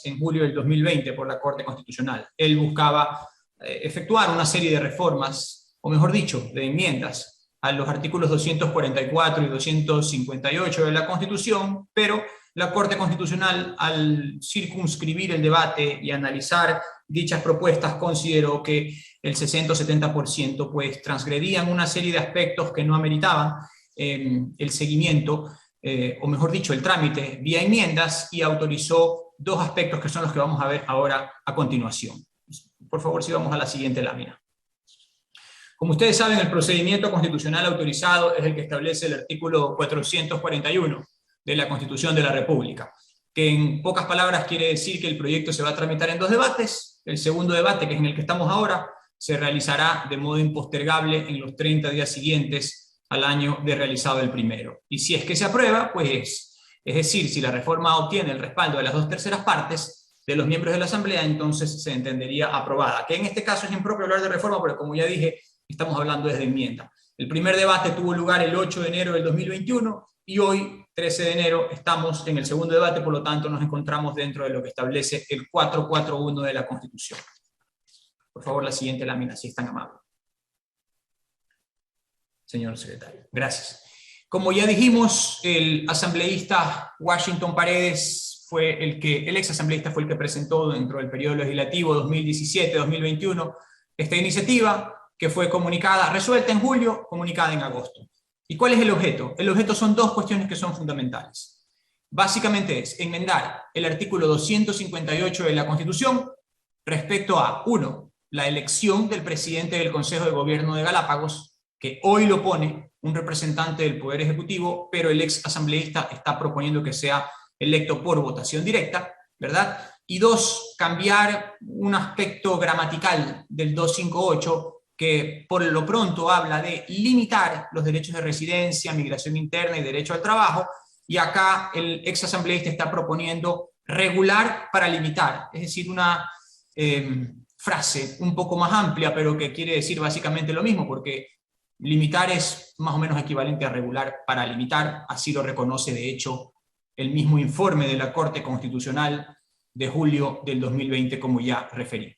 en julio del 2020 por la Corte Constitucional. Él buscaba efectuar una serie de reformas, o mejor dicho, de enmiendas a los artículos 244 y 258 de la Constitución, pero la Corte Constitucional, al circunscribir el debate y analizar dichas propuestas, consideró que el 60 o 70% pues transgredían una serie de aspectos que no ameritaban el seguimiento, o mejor dicho, el trámite vía enmiendas, y autorizó dos aspectos que son los que vamos a ver ahora a continuación. Por favor, si vamos a la siguiente lámina. Como ustedes saben, el procedimiento constitucional autorizado es el que establece el artículo 441 de la Constitución de la República, que en pocas palabras quiere decir que el proyecto se va a tramitar en dos debates. El segundo debate, que es en el que estamos ahora, se realizará de modo impostergable en los 30 días siguientes al año de realizado el primero. Y si es que se aprueba, pues es decir, si la reforma obtiene el respaldo de las 2/3 partes de los miembros de la Asamblea, entonces se entendería aprobada. Que en este caso es impropio hablar de reforma, porque como ya dije, estamos hablando desde enmienda. El primer debate tuvo lugar el 8 de enero del 2021 y hoy, 13 de enero, estamos en el segundo debate, por lo tanto nos encontramos dentro de lo que establece el 441 de la Constitución. Por favor, la siguiente lámina, si es tan amable. Señor secretario, gracias. Como ya dijimos, el asambleísta Washington Paredes fue el ex asambleísta fue el que presentó dentro del periodo legislativo 2017-2021 esta iniciativa, que fue resuelta en julio, comunicada en agosto. ¿Y cuál es el objeto? El objeto son dos cuestiones que son fundamentales. Básicamente es enmendar el artículo 258 de la Constitución respecto a, uno, la elección del presidente del Consejo de Gobierno de Galápagos, que hoy lo pone un representante del Poder Ejecutivo, pero el ex asambleísta está proponiendo que sea electo por votación directa, ¿verdad? Y dos, cambiar un aspecto gramatical del 258, que por lo pronto habla de limitar los derechos de residencia, migración interna y derecho al trabajo, y acá el ex asambleísta está proponiendo regular para limitar, es decir, una frase un poco más amplia, pero que quiere decir básicamente lo mismo, porque limitar es más o menos equivalente a regular para limitar, así lo reconoce de hecho el mismo informe de la Corte Constitucional de julio del 2020, como ya referí.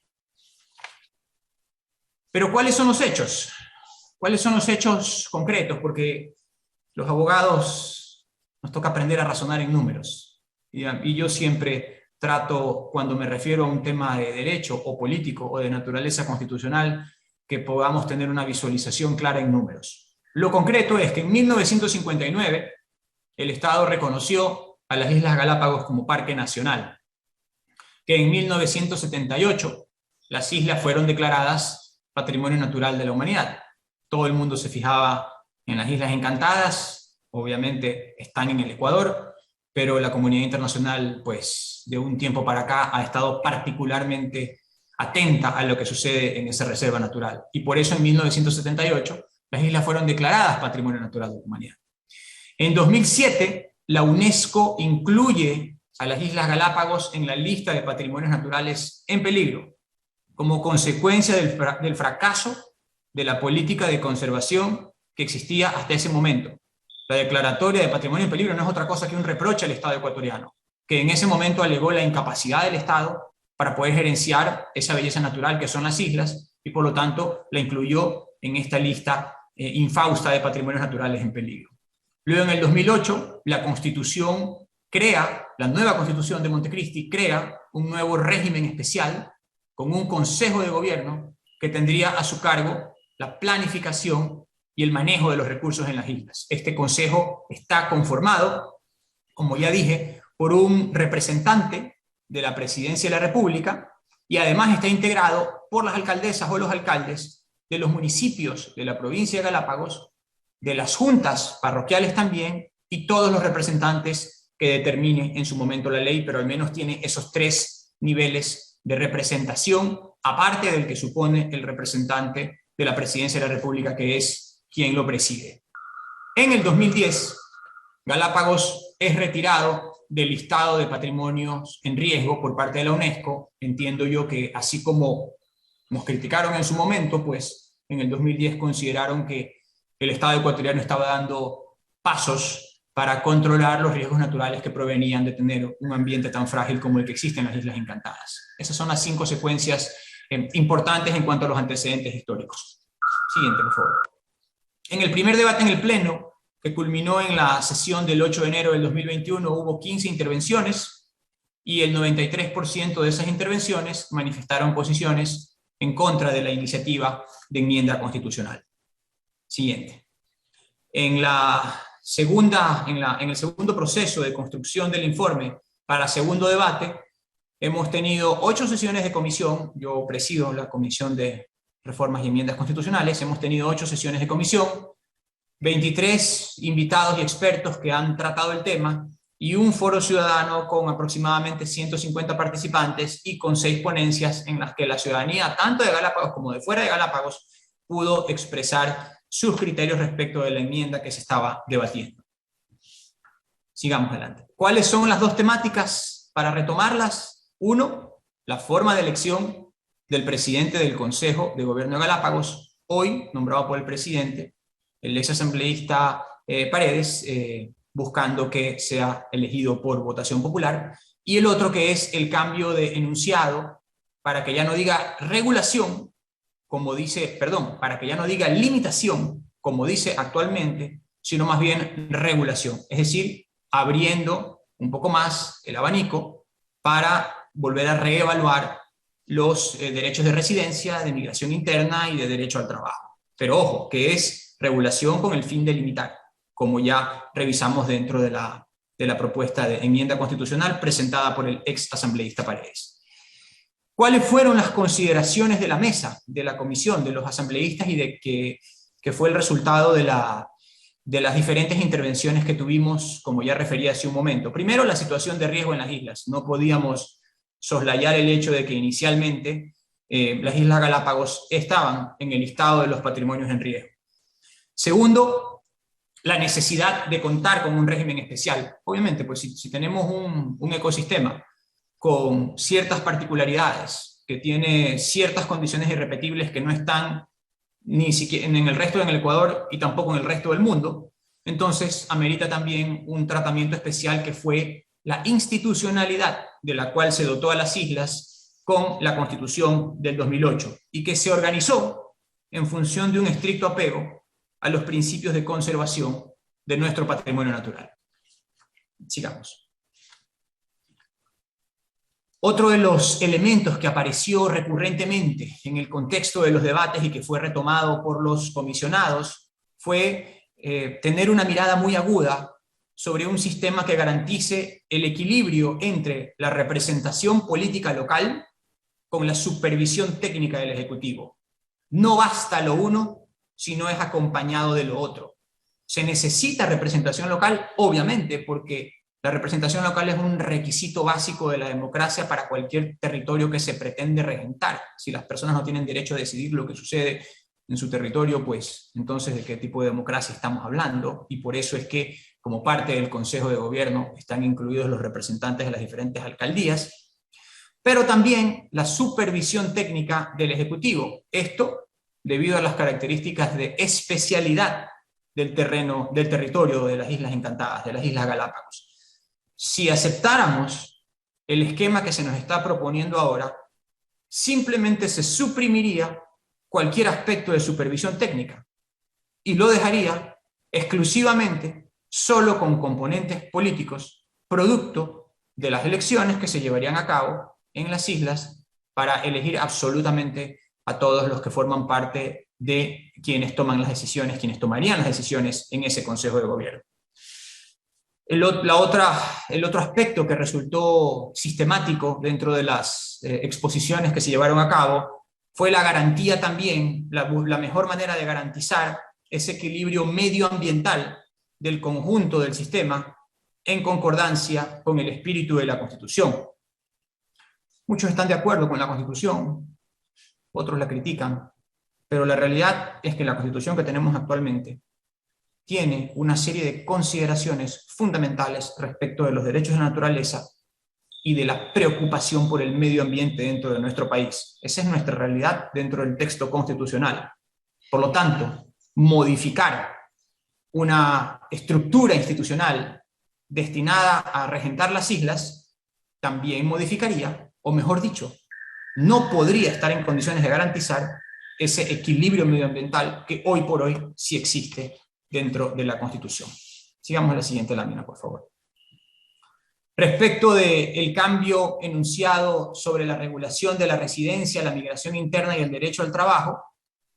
Pero ¿cuáles son los hechos? ¿Cuáles son los hechos concretos? Porque los abogados nos toca aprender a razonar en números. Y yo siempre trato, cuando me refiero a un tema de derecho o político o de naturaleza constitucional, que podamos tener una visualización clara en números. Lo concreto es que en 1959 el Estado reconoció a las Islas Galápagos como parque nacional, que en 1978 las islas fueron declaradas Patrimonio Natural de la Humanidad. Todo el mundo se fijaba en las Islas Encantadas, obviamente están en el Ecuador, pero la comunidad internacional, pues, de un tiempo para acá ha estado particularmente atenta a lo que sucede en esa reserva natural. Y por eso en 1978 las islas fueron declaradas Patrimonio Natural de la Humanidad. En 2007 la UNESCO incluye a las Islas Galápagos en la lista de patrimonios naturales en peligro, como consecuencia del fracaso de la política de conservación que existía hasta ese momento. La declaratoria de patrimonio en peligro no es otra cosa que un reproche al Estado ecuatoriano, que en ese momento alegó la incapacidad del Estado para poder gerenciar esa belleza natural que son las islas, y por lo tanto la incluyó en esta lista infausta de patrimonios naturales en peligro. Luego, en el 2008, la nueva Constitución de Montecristi crea un nuevo régimen especial con un Consejo de Gobierno que tendría a su cargo la planificación y el manejo de los recursos en las islas. Este Consejo está conformado, como ya dije, por un representante de la Presidencia de la República, y además está integrado por las alcaldesas o los alcaldes de los municipios de la provincia de Galápagos, de las juntas parroquiales también, y todos los representantes que determine en su momento la ley, pero al menos tiene esos tres niveles de representación, aparte del que supone el representante de la Presidencia de la República, que es quien lo preside. En el 2010, Galápagos es retirado del listado de patrimonios en riesgo por parte de la UNESCO. Entiendo yo que, así como nos criticaron en su momento, pues en el 2010 consideraron que el Estado ecuatoriano estaba dando pasos para controlar los riesgos naturales que provenían de tener un ambiente tan frágil como el que existe en las Islas Encantadas. Esas son las 5 secuencias importantes en cuanto a los antecedentes históricos. Siguiente, por favor. En el primer debate en el Pleno, que culminó en la sesión del 8 de enero del 2021, hubo 15 intervenciones y el 93% de esas intervenciones manifestaron posiciones en contra de la iniciativa de enmienda constitucional. Siguiente. En el segundo proceso de construcción del informe para segundo debate, hemos tenido 8 sesiones de comisión. Yo presido la Comisión de Reformas y Enmiendas Constitucionales. Hemos tenido 8 sesiones de comisión, 23 invitados y expertos que han tratado el tema, y un foro ciudadano con aproximadamente 150 participantes y con 6 ponencias en las que la ciudadanía, tanto de Galápagos como de fuera de Galápagos, pudo expresar sus criterios respecto de la enmienda que se estaba debatiendo. Sigamos adelante. ¿Cuáles son las 2 temáticas para retomarlas? 1, la forma de elección del presidente del Consejo de Gobierno de Galápagos, hoy nombrado por el presidente, el ex asambleísta Paredes, buscando que sea elegido por votación popular. Y el otro, que es el cambio de enunciado para que ya no diga regulación, como dice, perdón, para que ya no diga limitación, como dice actualmente, sino más bien regulación. Es decir, abriendo un poco más el abanico para volver a reevaluar los derechos de residencia, de migración interna y de derecho al trabajo. Pero ojo, que es regulación con el fin de limitar, como ya revisamos dentro de la propuesta de enmienda constitucional presentada por el ex asambleísta Paredes. ¿Cuáles fueron las consideraciones de la mesa, de la comisión, de los asambleístas y de que fue el resultado de las diferentes intervenciones que tuvimos, como ya referí hace un momento? Primero, la situación de riesgo en las islas. No podíamos soslayar el hecho de que inicialmente las Islas Galápagos estaban en el listado de los patrimonios en riesgo. Segundo, la necesidad de contar con un régimen especial. Obviamente, pues si tenemos un ecosistema con ciertas particularidades, que tiene ciertas condiciones irrepetibles que no están ni siquiera en el resto del Ecuador y tampoco en el resto del mundo, entonces amerita también un tratamiento especial, que fue la institucionalidad de la cual se dotó a las islas con la Constitución del 2008 y que se organizó en función de un estricto apego a los principios de conservación de nuestro patrimonio natural. Sigamos. Otro de los elementos que apareció recurrentemente en el contexto de los debates y que fue retomado por los comisionados fue tener una mirada muy aguda sobre un sistema que garantice el equilibrio entre la representación política local con la supervisión técnica del Ejecutivo. No basta lo uno si no es acompañado de lo otro. Se necesita representación local, obviamente, porque la representación local es un requisito básico de la democracia para cualquier territorio que se pretende regentar. Si las personas no tienen derecho a decidir lo que sucede en su territorio, pues entonces ¿de qué tipo de democracia estamos hablando? Y por eso es que, como parte del Consejo de Gobierno, están incluidos los representantes de las diferentes alcaldías, pero también la supervisión técnica del Ejecutivo. Esto debido a las características de especialidad del territorio de las Islas Encantadas, de las Islas Galápagos. Si aceptáramos el esquema que se nos está proponiendo ahora, simplemente se suprimiría cualquier aspecto de supervisión técnica y lo dejaría exclusivamente solo con componentes políticos, producto de las elecciones que se llevarían a cabo en las islas para elegir absolutamente a todos los que forman parte de quienes toman las decisiones, quienes tomarían las decisiones en ese Consejo de Gobierno. El otro aspecto que resultó sistemático dentro de las exposiciones que se llevaron a cabo fue la garantía también, la mejor manera de garantizar ese equilibrio medioambiental del conjunto del sistema en concordancia con el espíritu de la Constitución. Muchos están de acuerdo con la Constitución, otros la critican, pero la realidad es que la Constitución que tenemos actualmente tiene una serie de consideraciones fundamentales respecto de los derechos de la naturaleza y de la preocupación por el medio ambiente dentro de nuestro país. Esa es nuestra realidad dentro del texto constitucional. Por lo tanto, modificar una estructura institucional destinada a regentar las islas, también modificaría, o mejor dicho, no podría estar en condiciones de garantizar ese equilibrio medioambiental que hoy por hoy sí existe dentro de la Constitución. Sigamos a la siguiente lámina, por favor. Respecto del cambio enunciado sobre la regulación de la residencia, la migración interna y el derecho al trabajo,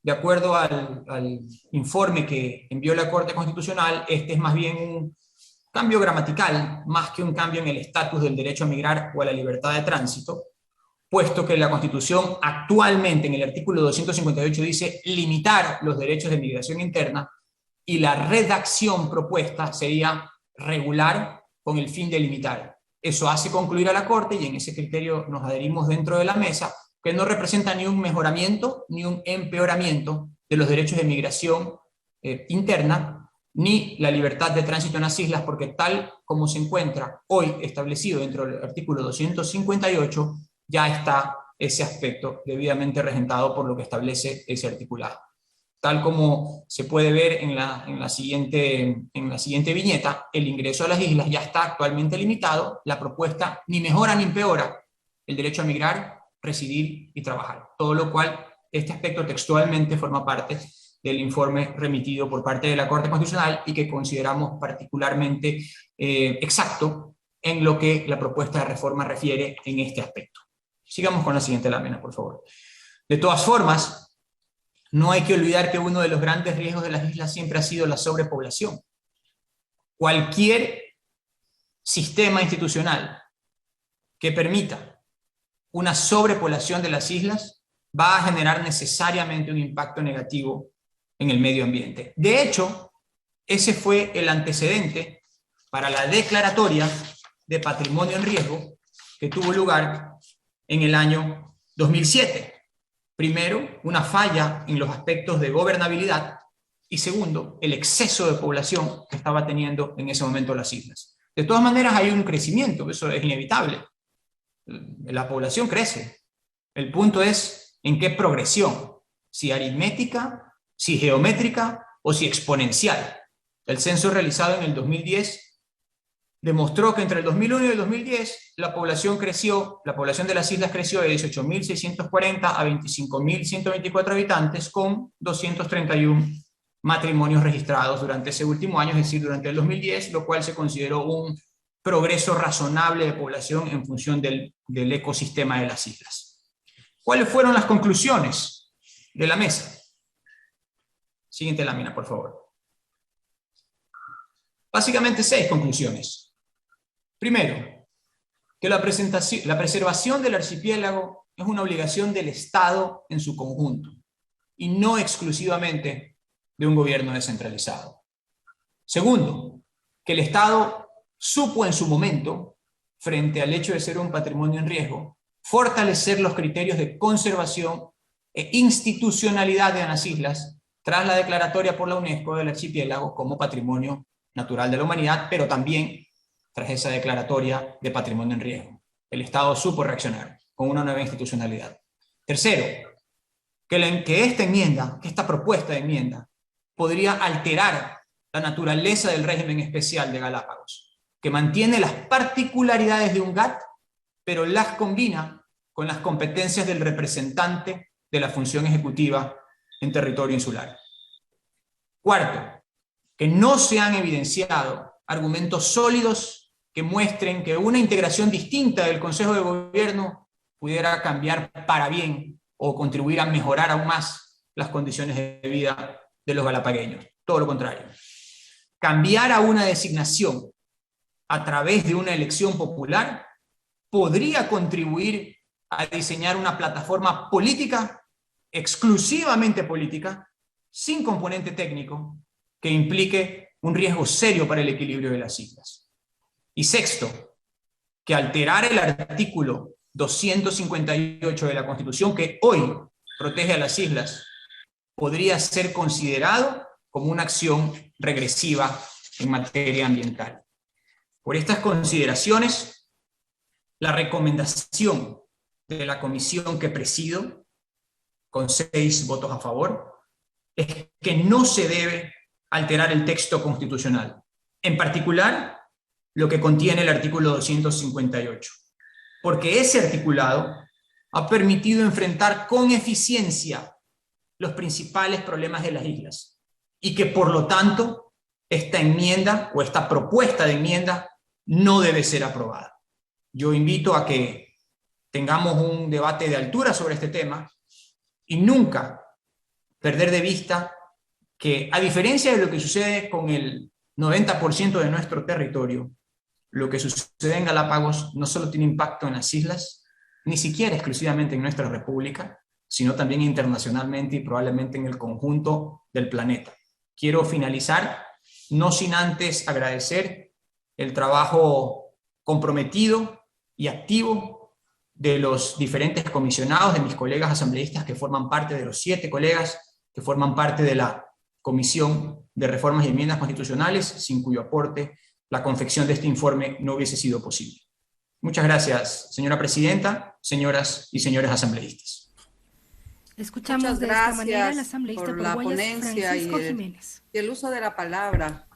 de acuerdo al informe que envió la Corte Constitucional, este es más bien un cambio gramatical, más que un cambio en el estatus del derecho a migrar o a la libertad de tránsito, puesto que la Constitución actualmente en el artículo 258 dice limitar los derechos de migración interna, y la redacción propuesta sería regular con el fin de limitar. Eso hace concluir a la Corte, y en ese criterio nos adherimos dentro de la mesa, que no representa ni un mejoramiento ni un empeoramiento de los derechos de migración interna, ni la libertad de tránsito en las islas, porque tal como se encuentra hoy establecido dentro del artículo 258, ya está ese aspecto debidamente regentado por lo que establece ese articulado. Tal como se puede ver en la siguiente viñeta, el ingreso a las islas ya está actualmente limitado. La propuesta ni mejora ni empeora el derecho a migrar, residir y trabajar. Todo lo cual, este aspecto textualmente forma parte del informe remitido por parte de la Corte Constitucional y que consideramos particularmente exacto en lo que la propuesta de reforma refiere en este aspecto. Sigamos con la siguiente lámina, por favor. De todas formas, no hay que olvidar que uno de los grandes riesgos de las islas siempre ha sido la sobrepoblación. Cualquier sistema institucional que permita una sobrepoblación de las islas va a generar necesariamente un impacto negativo en el medio ambiente. De hecho, ese fue el antecedente para la declaratoria de patrimonio en riesgo que tuvo lugar en el año 2007. Primero, una falla en los aspectos de gobernabilidad, y segundo, el exceso de población que estaba teniendo en ese momento las islas. De todas maneras, hay un crecimiento, eso es inevitable. La población crece. El punto es en qué progresión, si aritmética, si geométrica o si exponencial. El censo realizado en el 2010 demostró que entre el 2001 y el 2010 la población de las islas creció de 18.640 a 25.124 habitantes, con 231 matrimonios registrados durante ese último año, es decir, durante el 2010, lo cual se consideró un progreso razonable de población en función del ecosistema de las islas. ¿Cuáles fueron las conclusiones de la mesa? Siguiente lámina, por favor. Básicamente 6 conclusiones. Primero, que la preservación del archipiélago es una obligación del Estado en su conjunto y no exclusivamente de un gobierno descentralizado. Segundo, que el Estado supo en su momento, frente al hecho de ser un patrimonio en riesgo, fortalecer los criterios de conservación e institucionalidad de las islas tras la declaratoria por la UNESCO del archipiélago como patrimonio natural de la humanidad, pero también tras esa declaratoria de patrimonio en riesgo. El Estado supo reaccionar con una nueva institucionalidad. Tercero, que esta propuesta de enmienda podría alterar la naturaleza del régimen especial de Galápagos, que mantiene las particularidades de un GATT, pero las combina con las competencias del representante de la función ejecutiva en territorio insular. Cuarto, que no se han evidenciado argumentos sólidos que muestren que una integración distinta del Consejo de Gobierno pudiera cambiar para bien o contribuir a mejorar aún más las condiciones de vida de los galapagueños. Todo lo contrario. Cambiar a una designación a través de una elección popular podría contribuir a diseñar una plataforma política, exclusivamente política, sin componente técnico, que implique un riesgo serio para el equilibrio de las islas. Y sexto, que alterar el artículo 258 de la Constitución, que hoy protege a las islas, podría ser considerado como una acción regresiva en materia ambiental. Por estas consideraciones, la recomendación de la comisión que presido, con 6 votos a favor, es que no se debe alterar el texto constitucional, en particular lo que contiene el artículo 258, porque ese articulado ha permitido enfrentar con eficiencia los principales problemas de las islas y que por lo tanto esta enmienda o esta propuesta de enmienda no debe ser aprobada. Yo invito a que tengamos un debate de altura sobre este tema y nunca perder de vista que, a diferencia de lo que sucede con el 90% de nuestro territorio, lo que sucede en Galápagos no solo tiene impacto en las islas, ni siquiera exclusivamente en nuestra república, sino también internacionalmente y probablemente en el conjunto del planeta. Quiero finalizar, no sin antes agradecer el trabajo comprometido y activo de los diferentes comisionados, de mis colegas asambleístas que forman parte, de los 7 colegas que forman parte de la Comisión de Reformas y Enmiendas Constitucionales, sin cuyo aporte la confección de este informe no hubiese sido posible. Muchas gracias, señora presidenta, señoras y señores asambleístas. Escuchamos de esta manera al asambleísta por la ponencia Francisco Jiménez. y el uso de la palabra.